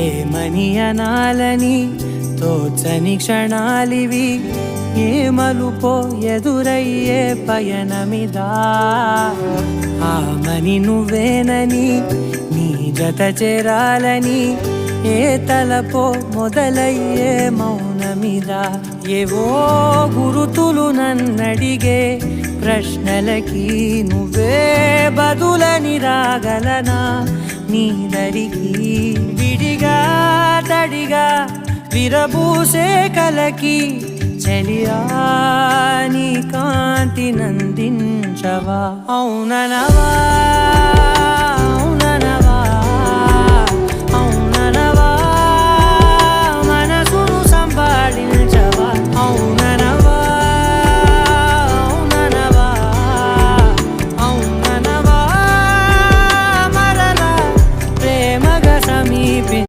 ఏమని అనాలని తోచని క్షణాలివి, ఏ మలుపో ఎదురయ్యే పయనమిదా. ఆమని నువ్వేనని నీ జత చేరాలని, ఏ తలపో మొదలయ్యే మౌనమిదా. ఏవో గురుతులు నన్నడిగే ప్రశ్నలకి నువ్వే బదులని రాగలనా నీ దరికి. విడిగా తడిగా విరబూసే కలకి చెలియా నీ కాంతి నందించవా. అవుననవా